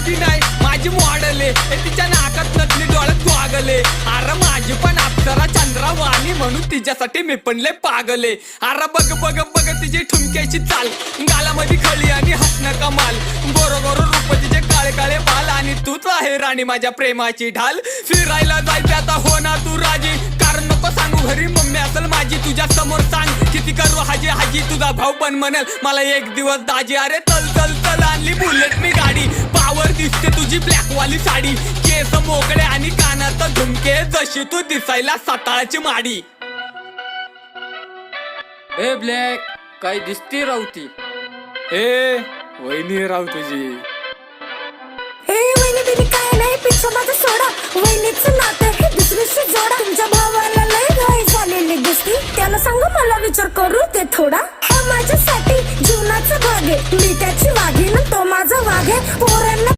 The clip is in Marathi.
बी नाही माझी मॉडेल आहे तिच्या नाकात नकली डोळ्यात गोगले अरे माझी पण अप्सरा चंद्रवाणी म्हणून तिच्यासाठी मी पण लय पागले अरे बघ बघ बघ तिची ठुमक्याची चाल गालामध्ये खळी आणि हसणं कमाल गोरो गोरो रूप तिचे काळे काळे बाल आणि तूच आहे राणी माझ्या प्रेमाची ढाल फिरायला जायचं आता हो ना तू राजी कारण नको सांगू घरी मम्मी असेल माझी तुझ्या समोर सांग किती करू हाजी हाजी तुझा भाऊ पण म्हणेल मला एक दिवस दाजी अरे चल चल चल आणली बुलेट मी गाडी पावर दिसते तुझी ब्लॅक वाली साडी केस मोकळे आणि कानात झुमके जशी तू दिसायला साताळ्याची माडी ए ब्लॅक काय दिसते रावती ए वहिनी राव तुझी वहिनी बिनी काय नाही पिक्चर माझा सोडा वहिनीचं नातं हे दुसरीशी जोडा तुमच्या भावाला लय घाई झालेली दिसती त्याला सांगा मला विचार करू ते थोडा हा माझ्यासाठी जीवनाचा भाग आहे मी त्याची वाघीण तो माझा वाघ आहे पोरांना